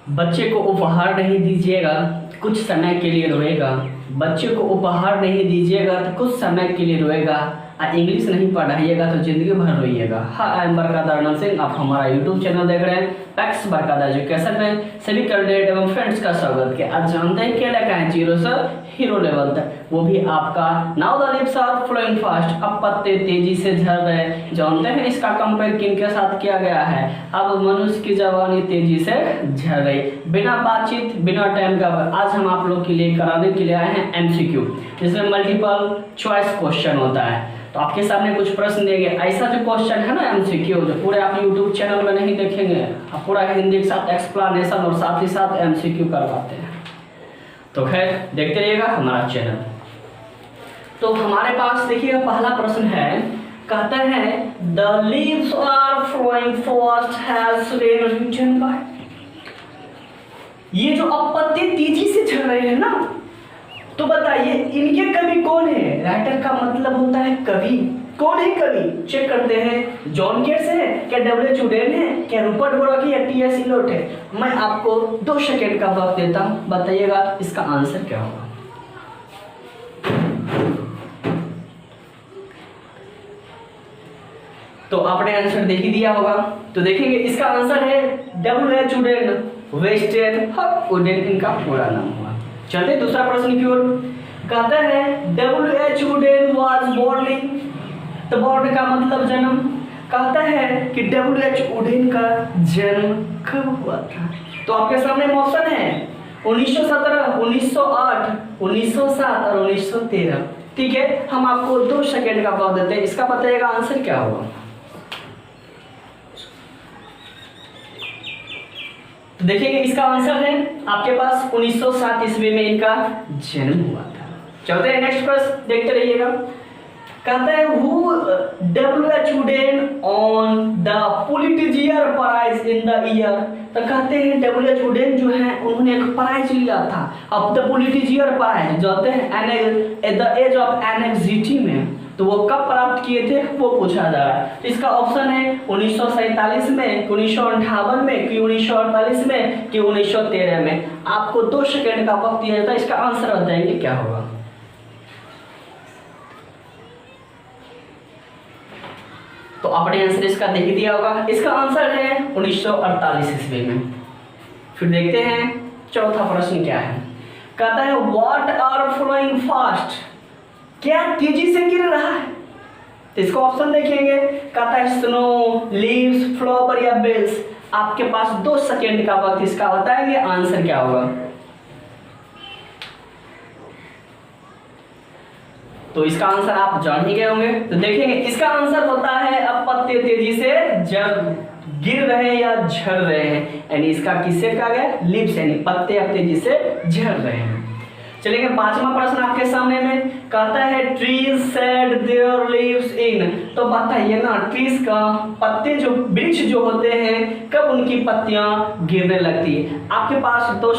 बच्चे को उपहार नहीं दीजिएगा, कुछ समय के लिए रोएगा। बच्चे को उपहार नहीं दीजिएगा तो कुछ समय के लिए रोएगा, और इंग्लिश नहीं पढ़ाइएगा तो जिंदगी भर रोइएगा। हाँ, आई एम बरकादार आनंद सिंह, आप हमारा यूट्यूब चैनल देख रहे हैं पैक्स बरकादार एजुकेशन में सभी कैंडिडेट एवं फ्रेंड्स का स्वागत किया। आज जानते हैं क्या लिखा है 0 से हीरो लेवल तक, वो भी आपका now the lips are flowing fast. अब पत्ते तेजी से झड़ रहे, जानते हैं इसका कंपेयर किन के साथ किया गया है। अब मनुष्य की जवानी तेजी से झड़ रही। बिना बातचीत बिना टाइम का आज हम आप लोग के लिए कराने के लिए आए हैं एमसीक्यू, जिसमें मल्टीपल चॉइस क्वेश्चन होता है। तो आपके सामने कुछ प्रश्न देंगे। ऐसा जो क्वेश्चन है ना एमसीक्यू, जो पूरे आप यूट्यूब चैनल में नहीं देखेंगे, आप पूरा हिंदी के साथ एक्सप्लेनेशन और साथ ही साथ एमसीक्यू करवाते हैं। तो खैर देखते रहिएगा हमारा चैनल। तो हमारे पास देखिएगा पहला प्रश्न है, कहते हैं the leaves are flowing fast has rain written by. ये जो अब पत्ते तेजी से झड़ रहे हैं ना, तो बताइए इनके कवि कौन है। राइटर का मतलब होता है कवि। कौन है कवि, चेक करते हैं। जॉन केट्स है क्या, डब्ल्यू.एच. वुडेन है क्या, रूपर्ट ब्रूक या टी.एस. इलियट है। मैं आपको 2 सेकेंड का वक्त देता हूं, बताइएगा इसका आंसर क्या होगा। तो आपने आंसर देख ही दिया होगा। तो देखेंगे इसका आंसर है डब्ल्यू.एच. वुडेन, वेस्टर्न वुडेन इनका पूरा नाम हुआ। चलते दूसरा प्रश्न की ओर। कहता है W H. Auden was born in, तो बोर्न का मतलब जन्म। कहता है कि डब्ल्यू.एच. वुडेन का जन्म कब हुआ था। तो आपके सामने ऑप्शन है 1917, 1908, 1907 और 1913। ठीक है, हम आपको 2 सेकेंड का वक्त देते हैं, इसका बताइएगा आंसर क्या होगा। तो देखिए इसका आंसर है आपके पास 1907 ईस्वी में इनका जन्म हुआ था। चलते हैं नेक्स्ट प्रश्न, देखते रहिएगा। कहता है who W H. Auden on the Pulitzer prize in the year. तो कहते हैं डब्ल्यू.एच. वुडेन जो है उन्होंने एक प्राइज लिया था। अब द पुलिट्जर प्राइज जानते हैं at the age of anxiety में, तो वो कब प्राप्त किए थे वो पूछा जा रहा है। तो इसका ऑप्शन है 1947 में, 1958 में, कि 1948 में, कि 1913 में। आपको 2 सेकेंड का वक्त दिया जाता है, इसका आंसर बताएंगे क्या होगा। तो आपने आंसर इसका देख दिया होगा। इसका आंसर है 1948 ईस्वी में। फिर देखते हैं चौथा प्रश्न क्या है। कहता है व्हाट आर फ्लोइंग फास्ट, क्या तेजी से गिर रहा है। तो इसको ऑप्शन देखेंगे। कहता है स्नो, लीव्स, फ्लावर या बेल्स। आपके पास 2 सेकेंड का वक्त, इसका बताएंगे आंसर क्या होगा। तो इसका आंसर आप जान ही गए होंगे। तो देखेंगे इसका आंसर होता है अब पत्ते तेजी से गिर रहे हैं या झड़ रहे हैं, यानी इसका किससे कहा गया, लिप्स, यानी पत्ते अब तेजी से झड़ रहे हैं। चलिए 5वां प्रश्न आपके सामने में। कहता है ट्रीज शेड देयर लीव्स इन। तो बताइए ना, ट्रीज का पत्ते जो वृक्ष जो होते हैं कब उनकी पत्तियां गिरने लगती है। आपके पास 2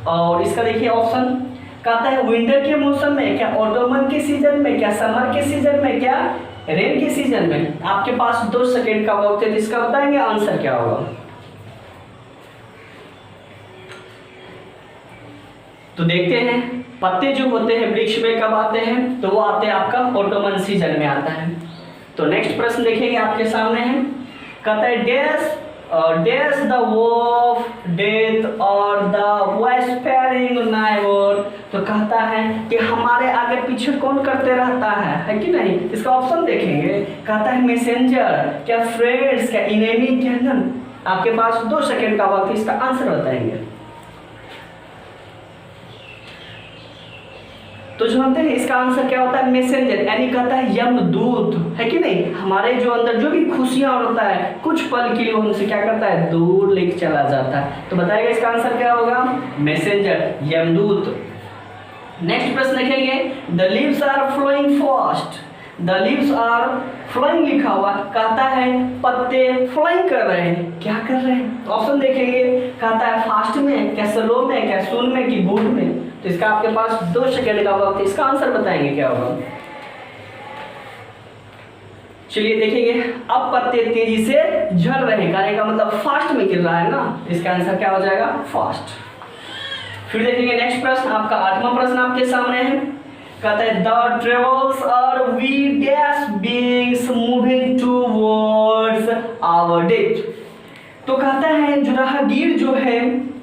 और इसका देखिए ऑप्शन। कहता है विंटर के मौसम में, क्या ऑटोमन के सीजन में, क्या समर के सीजन में, क्या रेन के सीजन में। आपके पास 2 सेकेंड का वक्त है, इसका बताएंगे आंसर क्या होगा। तो देखते हैं पत्ते जो होते हैं वृक्ष में कब आते हैं, तो वो आते हैं आपका ऑटोमन सीजन में आता है। तो नेक्स्ट प्रश्न देखेंगे आपके सामने है। कहता है डैश द वॉफ डेथ और द वेस्पेरिंग नाइवर। तो कहता है कि हमारे आगे पीछे कौन करते रहता है कि नहीं। इसका ऑप्शन देखेंगे। कहता है मैसेंजर, क्या फ्रेंड्स, क्या इनेमी, क्या नन। आपके पास 2 सेकेंड का वक्त, इसका आंसर बताएंगे। तो जानते हैं इसका आंसर क्या होता है, मैसेंजर, यानी कहता है यमदूत, है कि नहीं। हमारे जो अंदर जो भी खुशियां होता है कुछ पल के लिए उनसे क्या करता है, दूर लेके चला जाता है। तो बताइएगा इसका आंसर क्या होगा, मैसेंजर, यमदूत। नेक्स्ट प्रश्न देखेंगे। The leaves are flowing fast, the leaves are flowing लिखा हुआ, कहता है पत्ते फ्लोइंग कर रहे हैं, क्या कर रहे हैं। ऑप्शन देखेंगे। कहता है फास्ट में, क्या स्लो में, क्या सून में, कि गुड में। तो इसका आपके पास 2 सेकेंड का वक्त, इसका आंसर बताएंगे क्या होगा। चलिए देखेंगे, अब पत्ते तेजी से झड़ रहे हैं, कहने का मतलब फास्ट में गिर रहा है ना, इसका आंसर क्या हो जाएगा? फास्ट। फिर देखेंगे नेक्स्ट प्रश्न, आपका 8वां प्रश्न आपके सामने है। कहता है the travels are we dash beings moving towards our death. तो कहता है जो राहगीर जो है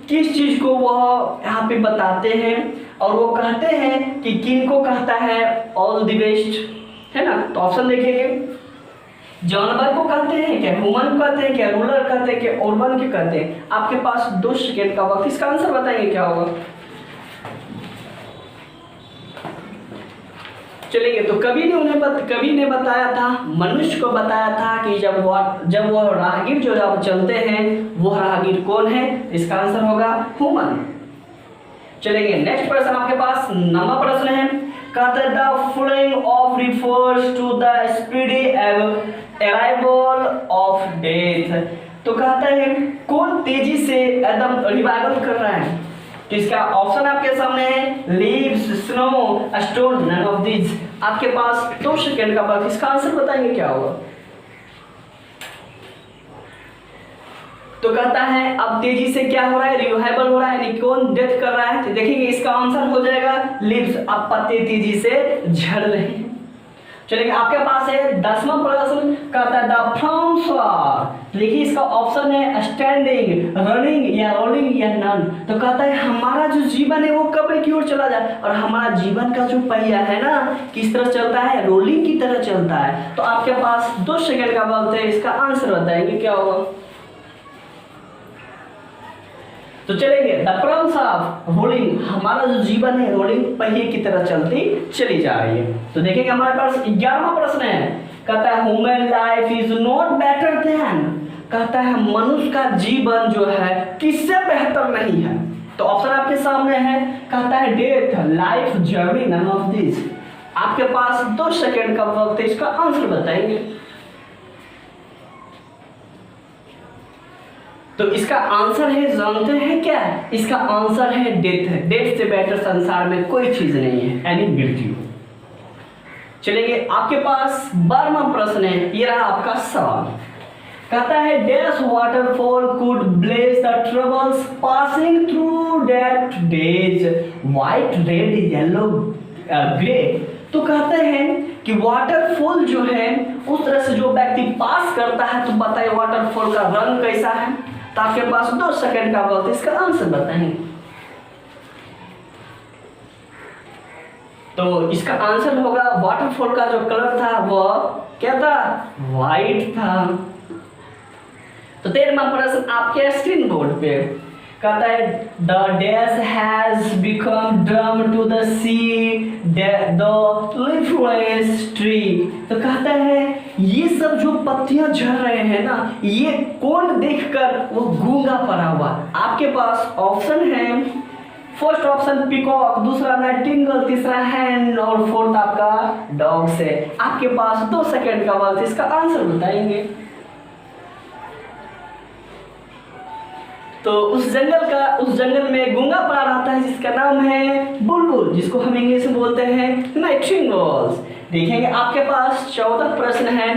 किस चीज को वह यहाँ पे बताते हैं, और वो कहते हैं कि किन को कहता है? ऑल द बेस्ट, है ना। तो ऑप्शन देखेंगे, जानवर को कहते हैं क्या, ह्यूमन को कहते हैं क्या, रूलर कहते हैं क्या, अर्बन के कहते हैं? आपके पास 2 सेकेंड का वक्त, इसका आंसर बताएंगे क्या होगा। चलिए, तो कवि ने बताया था, मनुष्य को बताया था कि जब वो राहगीर जो जब चलते हैं वो राहगीर कौन है? इसका आंसर होगा ह्यूमन। चलेंगे नेक्स्ट प्रश्न आपके पास 9वां प्रश्न है। कहता है the flowing of refers to the speedy arrival of death. तो कहता है कौन तेजी से एकदम रिवाइवल कर रहा है? तो इसका ऑप्शन आपके सामने है, leaves, snow, stone, none of these. आपके पास 2 सेकेंड का वक्त, इसका आंसर बताएंगे क्या होगा। तो कहता है अब तेजी से क्या हो रहा है? रिवाइवल हो रहा है, यानी कौन डेथ कर रहा है? तो देखेंगे इसका आंसर हो जाएगा लीव्स, अब पत्ते तेजी से झड़ रहे हैं। चलिए आपके पास है 10वां प्रश्न। कहता है द फ्रॉम्स आर, देखिए इसका ऑप्शन है स्टैंडिंग, रनिंग या रोलिंग या नन। तो कहता है हमारा जो जीवन है वो कब की ओर चला जाए, और हमारा जीवन का जो पहिया है ना किस तरह चलता है? रोलिंग की तरह चलता है। तो आपके पास 2 सेकेंड का वक्त है, इसका आंसर बताएंगे क्या होगा। तो चलेंगे द प्रॉम्स ऑफ रोलिंग, हमारा जो जीवन है रोलिंग पहिए की तरह चलती चली जा रही है। तो देखेंगे हमारे पास 11वां प्रश्न है। कहता है human life is not better than, कहता है मनुष्य का जीवन जो है किससे बेहतर नहीं है। तो ऑप्शन आपके सामने है, कहता है death, life, journey, none of this. आपके पास 2 सेकेंड का वक्त है, इसका आंसर बताएंगे। तो इसका आंसर है, जानते हैं क्या? इसका आंसर है डेथ। डेथ से बेटर संसार में कोई चीज नहीं है, यानी मृत्यु। चलेंगे आपके पास 12वां प्रश्न है, ये रहा आपका सवाल। कहता है dash waterfall could bless the troubles passing through that days, white, red, yellow, grey. तो कहते हैं कि वाटरफॉल जो है उस तरह से जो व्यक्ति पास करता है, तो बताइए वाटरफॉल का रंग कैसा है। तो आपके पास 2 सेकेंड का वक्त, इसका आंसर बताएंगे। तो इसका आंसर होगा वाटरफॉल का जो कलर था वो क्या था? व्हाइट था। तो 13वां प्रश्न आपके स्क्रीन बोर्ड पे कहता है the dash has become drum to the sea the leafless tree. तो कहता है ये सब जो पत्तियां झड़ रहे हैं ना, ये कौन देखकर वो गूंगा पड़ा हुआ। आपके पास ऑप्शन है, फर्स्ट ऑप्शन पीकॉक, दूसरा नाइटिंगेल, तीसरा हैन, और फोर्थ आपका डॉग से। आपके पास 2 सेकेंड का वक्त, इसका आंसर बताएंगे। तो उस जंगल में गूंगा पड़ा रहता है जिसका नाम है बुलबुल, जिसको हम इंग्लिश में बोलते हैं नाइटिंगेल्स। देखेंगे आपके पास 14वां प्रश्न है।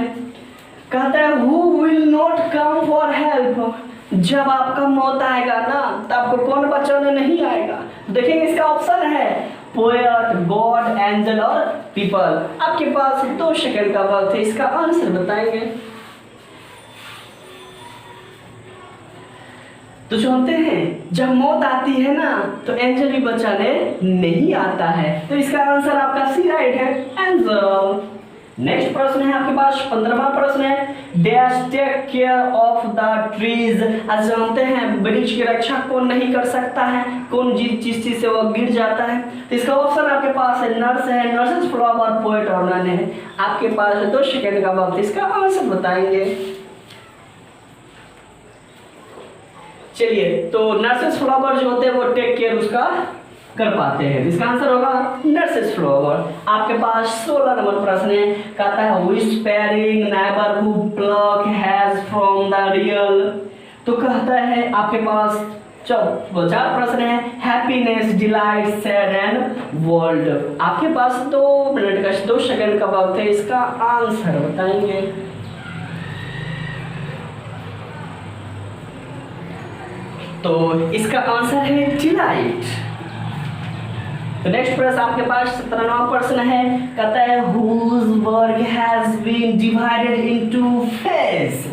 कहता है who will not come for help, जब आपका मौत आएगा ना तो आपको कौन बचाने नहीं आएगा। देखेंगे इसका ऑप्शन है पोएट, गॉड, एंजल और पीपल। आपके पास 2 सेकेंड का वक्त है, इसका आंसर बताएंगे। तो जानते हैं जब मौत आती है ना तो एंजल भी बचाने नहीं आता है। तो इसका आंसर आपका सी राइट है, एंजल। नेक्स्ट प्रश्न है आपके पास 15वां प्रश्न है। Dash take care of the trees. आज जानते हैं वृक्ष की रक्षा कौन नहीं कर सकता है, कौन जिस चीज से वो गिर जाता है। तो इसका ऑप्शन आपके पास है नर्स है, नर्सेस, फ्लावर, पोएट और नन है। आपके पास 2 सेकेंड का वक्त, इसका आंसर बताएंगे। चलिए, तो नर्सेस फ्लावर जो होते हैं वो टेक केयर उसका कर पाते हैं। इसका आंसर होगा नर्सेस फ्लावर। आपके पास 16 नंबर प्रश्न है। कहता है whispering neighbour who pluck has from the real. तो कहता है आपके पास चलो 4 प्रश्न है। Happiness, delight, sad and world. आपके पास 2 मिनट का 2 सेकंड का वक्त है, इसका आंसर बताएंगे। तो इसका आंसर है डिलाइट। तो नेक्स्ट प्रश्न आपके पास 17वां प्रश्न है, कहता है whose work has been divided into phase।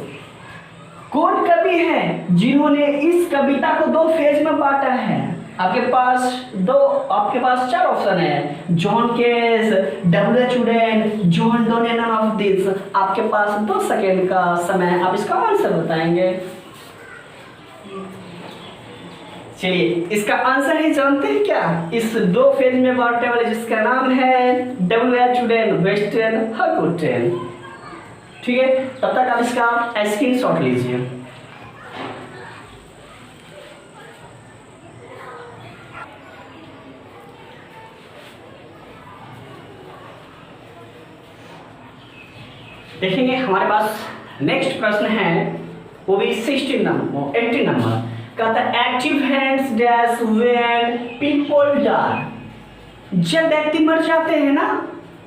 कौन कवि है जिन्होंने इस कविता को 2 फेज में बांटा है। आपके पास 4 ऑप्शन है, John Keats, W.H. Auden, John Donne, none of this. आपके पास 2 सेकेंड का समय, आप इसका आंसर बताएंगे। चलिए, इसका आंसर ही जानते हैं क्या, इस 2 फेज में बांटने वाले जिसका नाम है W.H. वुडेन, वेस्टर्न, हकुटेन। ठीक है, तब तक आप इसका स्क्रीनशॉट लीजिए। देखेंगे हमारे पास नेक्स्ट प्रश्न है, वो भी 18 नंबर। कहता है active hands dash when people die. जब व्यक्ति मर जाते हैं ना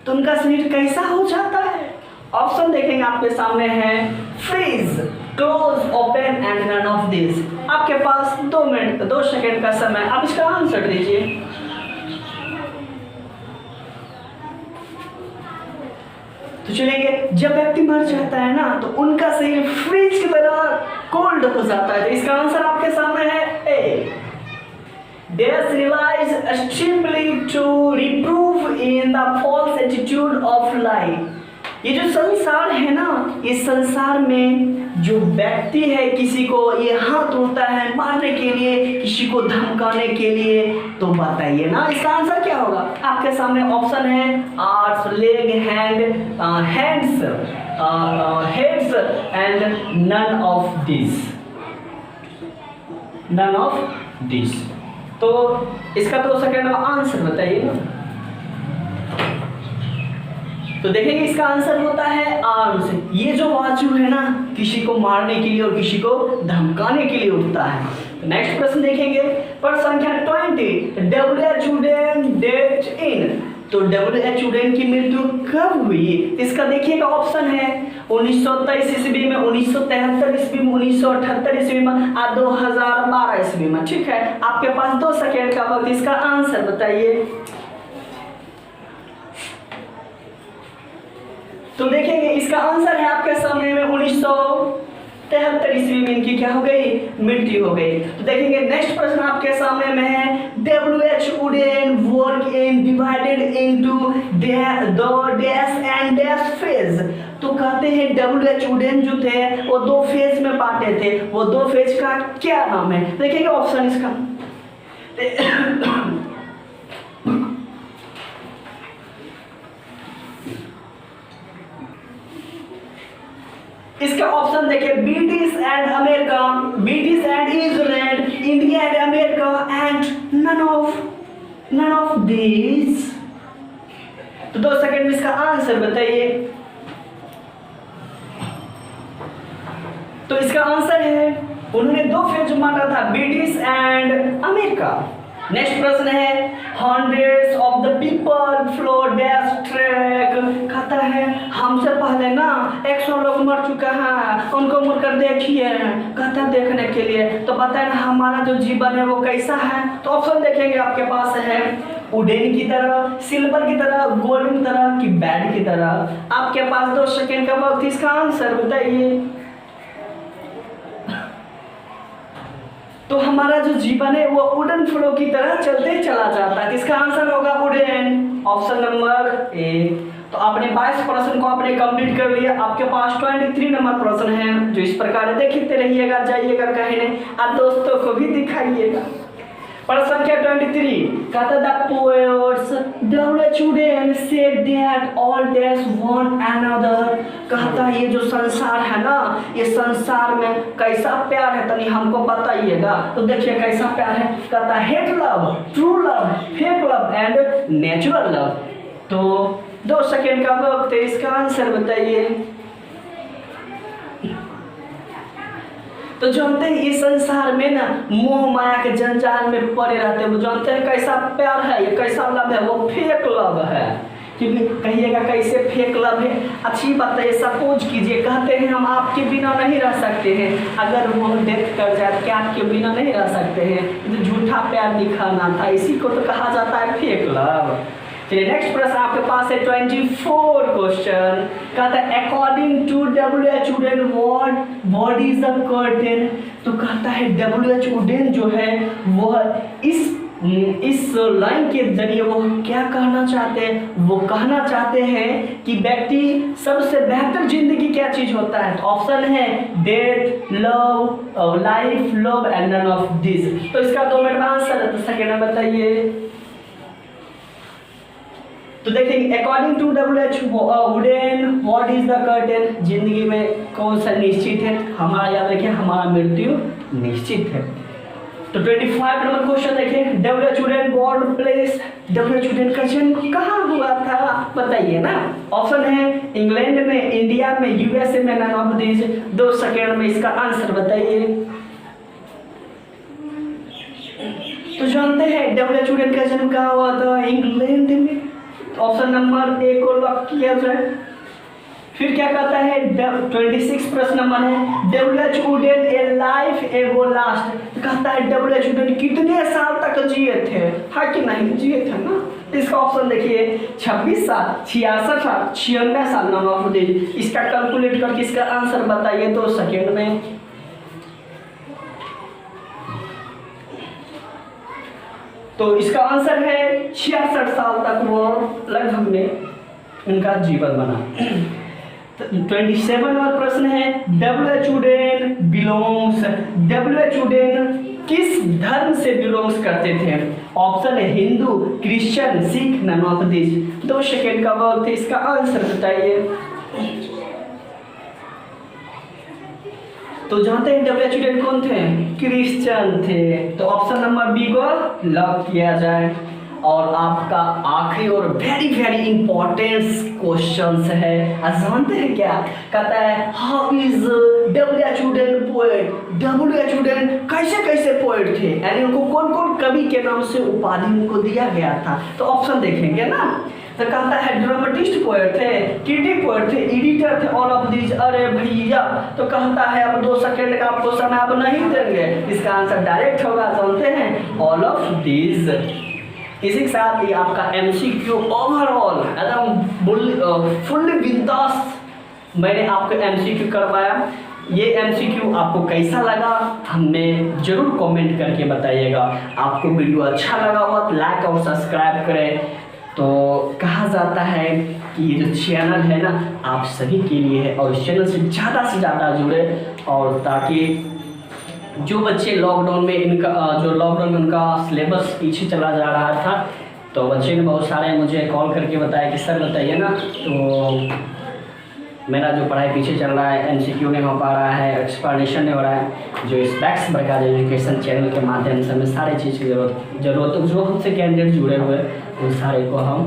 तो उनका शरीर कैसा हो जाता है। ऑप्शन देखेंगे आपके सामने है, freeze, close, open and none of this. आपके पास 2 मिनट 2 सेकेंड का समय, आप इसका आंसर दीजिए। तो चलेंगे, जब व्यक्ति मर जाता है ना तो उनका शरीर फ्रीज की तरह कोल्ड हो जाता है। तो इसका आंसर आपके सामने है ए। Death relies strictly to reprove in the false attitude of life। ये जो संसार है ना, इस संसार में जो व्यक्ति है किसी को ये हाथ उठता है मारने के लिए, किसी को धमकाने के लिए, तो बताइए ना इसका आंसर क्या होगा। आपके सामने ऑप्शन है arms, leg, hands, heads and none of this. तो इसका 2 सेकेंड में आंसर बताइए ना। तो देखेंगे इसका आंसर होता है आर्म्स। ये जो बाजू है ना, किसी को मारने के लिए और किसी को धमकाने के लिए उठता है। तो नेक्स्ट प्रश्न देखेंगे, प्रश्न संख्या 20। W.H. Wooden death in. तो W.H. वुडेन की मृत्यु कब हुई। इसका देखिएगा ऑप्शन है 1923 ईस्वी में, 1973 ईस्वी में, 1978 ईस्वी में और 2012 ईस्वी में। ठीक है, आपके पास 2 सेकेंड का वक्त, इसका आंसर बताइए। तो देखेंगे इसका आंसर है आपके सामने में 1973 ईस्वी में इनकी क्या हो गई, मृत्यु हो गई। तो देखेंगे नेक्स्ट प्रश्न आपके सामने में है, W.H. Wooden work in divided into the dash and dash phase. तो कहते हैं W.H. वुडेन जो थे वो 2 फेज में बांटे थे, वो 2 फेज का क्या नाम है। देखेंगे ऑप्शन इसका इसका ऑप्शन देखिए, British and America, British and New Zealand, India and America and none of this. तो 2 सेकंड में इसका आंसर बताइए। तो इसका आंसर है उन्होंने 2 फेज बांटा था, ब्रिटिश एंड अमेरिका। नेक्स्ट प्रश्न है, hundreds of the people flow dash track. कहता है हमसे पहले ना 100 लोग मर चुके हैं, उनको मुड़कर देखिए। कहता है देखने के लिए, तो बताए ना हमारा जो जीवन है वो कैसा है। तो ऑप्शन देखेंगे आपके पास है, वुडेन की तरह, सिल्वर की तरह, गोल्ड की तरह कि बैड की तरह। आपके पास 2 सेकेंड का वक्त, इसका आंसर बताइए। तो हमारा जो जीवन है वो वुडन फ्लो की तरह चलते चला जाता है। इसका आंसर होगा वुडन, ऑप्शन नंबर ए। तो आपने 22 प्रश्न को आपने कंप्लीट कर लिया। आपके पास 23 नंबर प्रश्न है जो इस प्रकार देखते रहिएगा, जाइएगा कहने और दोस्तों को भी दिखाइएगा। प्रश्न संख्या 23 कहता the poets W.H. Wooden said that all days one another. कहता ये जो संसार है ना, ये संसार में कैसा प्यार है तनी हमको बताइएगा। तो देखिए कैसा प्यार है, कहता hate love, true love, fake love and natural love. तो 2 सेकेंड का वक्त है, इसका आंसर बताइए। तो जानते हैं इस संसार में ना मोह माया के जंजाल में पड़े रहते हैं। वो जानते हैं कैसा प्यार है, ये कैसा लव है, वो फेक लव है। क्योंकि कहिएगा कैसे फेक लव है, अच्छी बात है। सपोज कीजिए कहते हैं हम आपके बिना नहीं रह सकते हैं, अगर वो डेथ कर जाए तो क्या आपके बिना नहीं रह सकते हैं? तो झूठा प्यार दिखाना था, इसी को तो कहा जाता है फेक लव। चलिए नेक्स्ट प्रश्न आपके पास है 24 क्वेश्चन। कहता है according to WHO Auden what is the curtain. तो कहता है WHO उडेन जो है वह इस लाइन के जरिए वो क्या कहना चाहते हैं? वो कहना चाहते हैं कि व्यक्ति सबसे बेहतर जिंदगी क्या चीज होता है? तो ऑप्शन है death, love, life, love and none of this. तो इसका 2 मिनट में आंसर है, तो सेकेंड में बताइए। तो देखिए according to WHO Auden what is the curtain, जिंदगी में कौन सा निश्चित है? हमारा याद रखिए हमारा मृत्यु निश्चित है। तो 25 नंबर क्वेश्चन देखिए WHO wooden born place. WHO wooden का जन्म कहाँ हुआ था बताइए ना। ऑप्शन है इंग्लैंड में, इंडिया में, USA में, नन ऑफ दिस। 2 सेकेंड में इसका आंसर बताइए। तो जानते हैं WHO उडेन का जन्म कहाँ हुआ था? इंग्लैंड में। ऑप्शन नंबर ए को लॉक किया जाए। फिर क्या कहता है 26 प्रश्न नंबर है WHO उडेन ए लाइफ एगो लास्ट। कहता है WHO उडेन कितने साल तक जिए थे? हाँ कि नहीं जिए थे ना। इसका ऑप्शन देखिए 26 साल, 66 साल, 96 साल, नन ऑफ दिस। इसका कैलकुलेट करके इसका आंसर बताइए 2 सेकेंड में। तो इसका आंसर है 66 साल तक वो लगभग में उनका जीवन बना। 27 नंबर प्रश्न है WHO Auden belongs. WHO Auden किस धर्म से बिलोंग्स करते थे? ऑप्शन है Hindu, Christian, Sikh, none of this. 2 second का वक्त है, इसका आंसर बताइए। तो जानते हैं WHO उडेन कौन थे? क्रिश्चियन थे। तो ऑप्शन नंबर बी को लॉक किया जाए। और आपका आखिरी और वेरी वेरी इंपॉर्टेंट क्वेश्चन है, जानते हैं क्या? कहता है how is WHO wooden poet. WHO wooden कैसे कैसे पोएट थे, यानी उनको कौन कौन कवि के नाम से उपाधि उनको दिया गया था? तो ऑप्शन देखेंगे ना। तो कहता है ड्रामेटिस्ट पोएट थे, क्रिटिक पोएट थे, एडिटर थे, ऑल ऑफ दिस। अरे भैया तो कहता है अब 2 सेकेंड का आपको समय अब नहीं देंगे, इसका आंसर डायरेक्ट होगा, जानते हैं ऑल ऑफ दिस। इसी के साथ ही आपका MCQ ओवरऑल एकदम फुल्ली बिंदास मैंने आपको MCQ करवाया। ये MCQ आपको कैसा लगा हमें जरूर कमेंट करके बताइएगा। आपको वीडियो अच्छा लगा हो तो लाइक और सब्सक्राइब करें। तो कहा जाता है कि ये जो चैनल है ना आप सभी के लिए है, और इस चैनल से ज़्यादा जुड़े, और ताकि जो बच्चे लॉकडाउन में उनका सिलेबस पीछे चला जा रहा था, तो बच्चे ने बहुत सारे मुझे कॉल करके बताया कि सर बताइए ना, तो मेरा जो पढ़ाई पीछे चल रहा है, MCQ नहीं हो पा रहा है, एक्सप्लेनेशन नहीं हो रहा है। जो स्पेक्स प्रकार एजुकेशन चैनल के माध्यम से हमें सारी चीज़ की ज़रूरत जो हमसे कैंडिडेट जुड़े हुए उन सारे को हम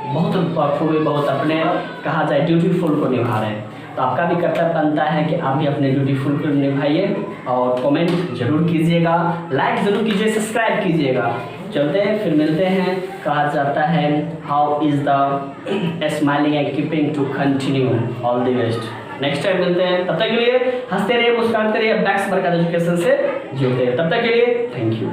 बहुत बखूबी बहुत अपने कहा जाए ड्यूटीफुल को निभा रहे हैं। तो आपका भी कर्तव्य बनता है कि आप भी अपने ड्यूटीफुल को निभाइए, और कमेंट जरूर कीजिएगा, लाइक ज़रूर कीजिए, सब्सक्राइब कीजिएगा। चलते हैं फिर मिलते हैं। कहा जाता है how is the smiling and keeping to continue. All the best. Next time मिलते हैं, तब तक के लिए हंसते रहिए, मुस्कुराते रहिए, बैक्स बरकत एजुकेशन से जुड़ते हैं। तब तक के लिए थैंक यू।